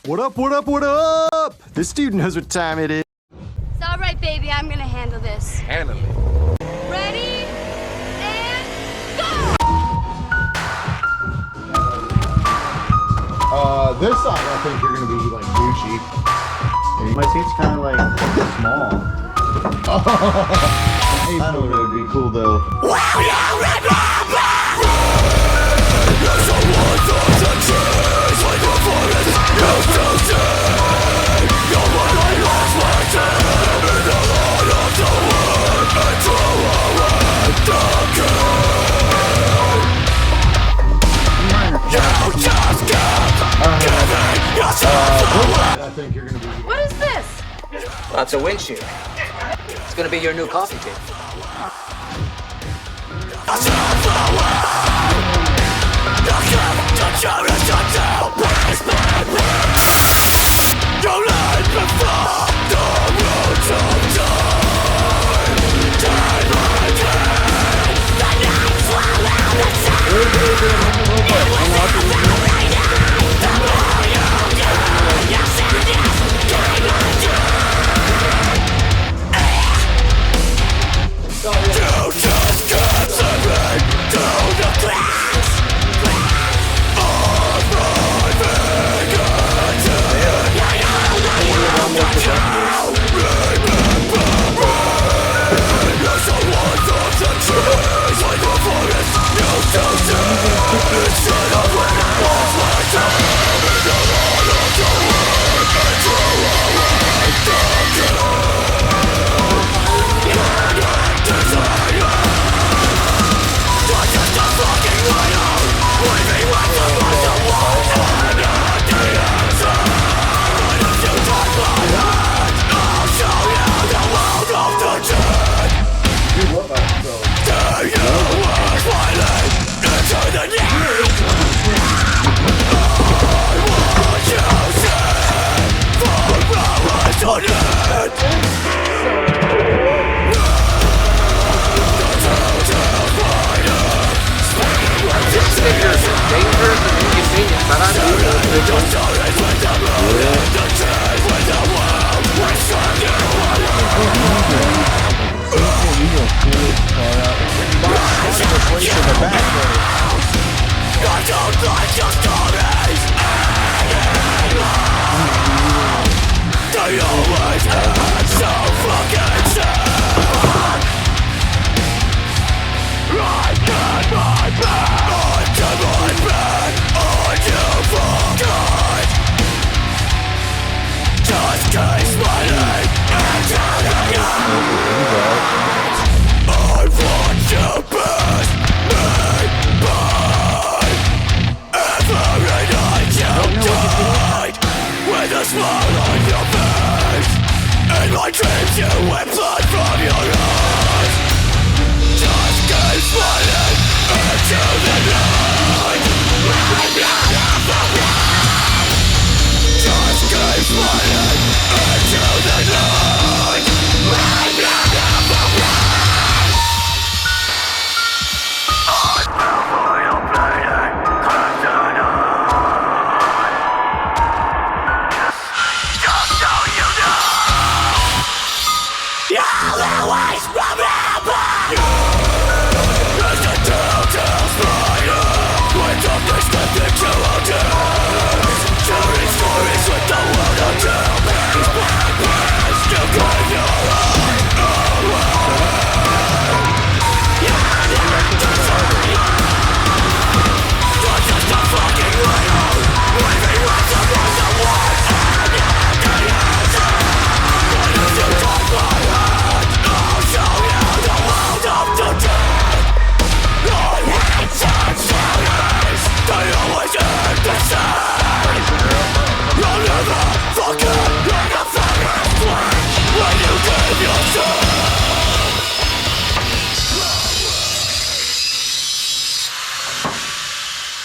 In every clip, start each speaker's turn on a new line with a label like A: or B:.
A: What up, what up, what up? This dude knows what time it is.
B: It's all right, baby. I'm gonna handle this.
C: Handle it.
B: Ready? And go!
D: This side, I think you're gonna be like Gucci.
E: My seat's kind of like small.
D: I don't know, it'd be cool though. I think you're gonna be.
B: What is this?
C: That's a windshield. It's gonna be your new coffee table.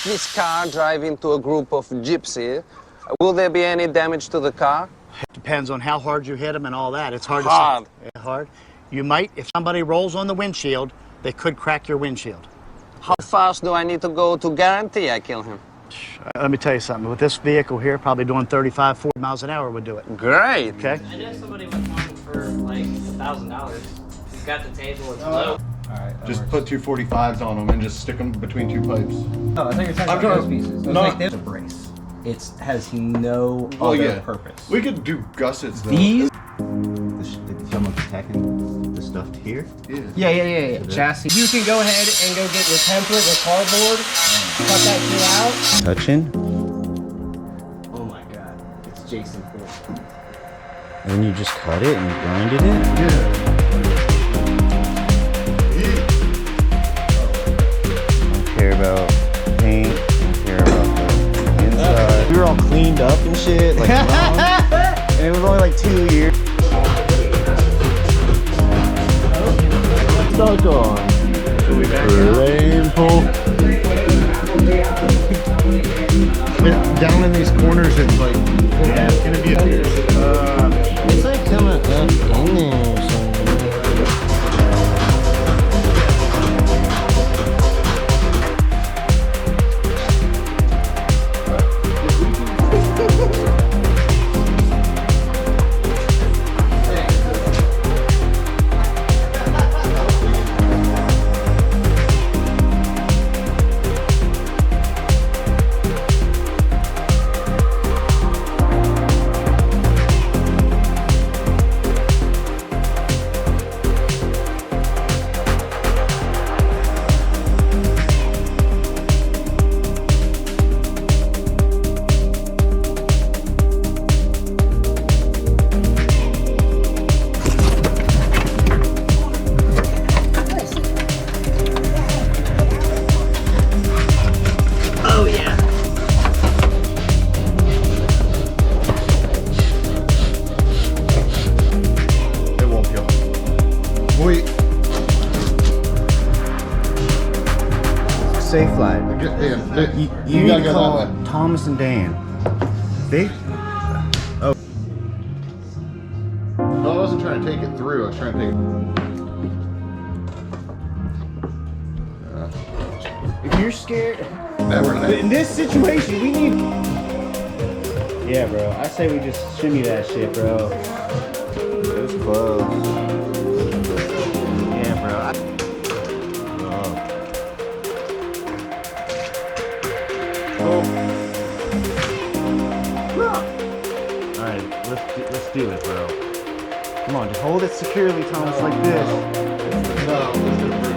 F: This car drive into a group of gypsies. Will there be any damage to the car?
E: Depends on how hard you hit them and all that. It's hard
F: Hard.
E: to say. Yeah, hard. You might, if somebody rolls on the windshield, they could crack your windshield.
F: How fast do I need to go to guarantee I kill him?
E: Let me tell you something. With this vehicle here, probably doing 35, 40 miles an hour would do it.
F: Great.
E: Okay?
G: I know somebody was wanting for like $1,000. He's got the table, it's low.
H: Alright.
D: Just put 245s on them and just stick them between two pipes.
H: Oh, I think you're talking about those pieces. It's like this. A brace. It has no other purpose.
D: We could do gussets though.
H: These?
E: Someone's attacking the stuff here?
H: Yeah. Chassis. You can go ahead and go get your template, your cardboard, cut that shit out.
I: Touching,
H: Oh my god. It's Jason Ford.
I: and then you just cut it and grinded it.
D: Yeah.
I: Don't care about paint. Don't care about the inside. We were all cleaned up and shit, like and it was only like 2 years.
D: Stuck on. Lame pull.
E: Down in these corners, it's like, yeah, it's gonna be
I: It's like coming up in there or something.
D: It won't peel. Wait.
E: Safe Flight.
I: You need
D: gotta
I: to
D: go
I: call
D: that way.
I: Thomas and Dan. See?
D: No, I wasn't trying to take it through. I was trying to take it.
I: If you're scared,
D: Never
I: but in this situation, we need. Yeah, bro. I say we just shimmy that shit, bro. It was close. Yeah, bro. All right, let's do it, bro. Come on, just hold it securely, Thomas, like this.
D: No, it's gonna break.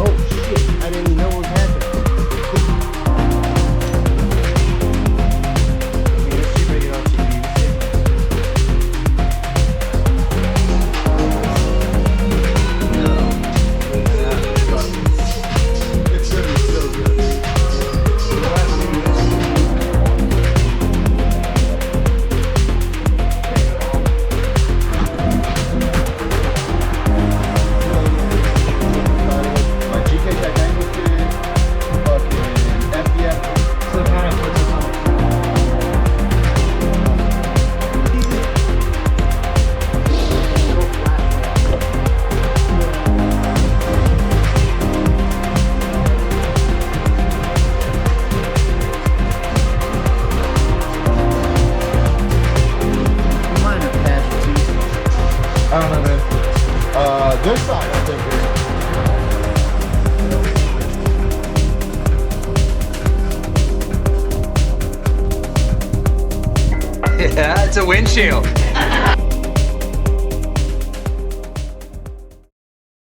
I: Oh shit! I didn't know what was happening.
D: It's gonna be so good. My GK Tech angle kit, fucking FBF.
H: So kind of puts us on.
I: Minor casualties.
D: I don't know, man. This side, I think is.
C: Yeah, it's a windshield.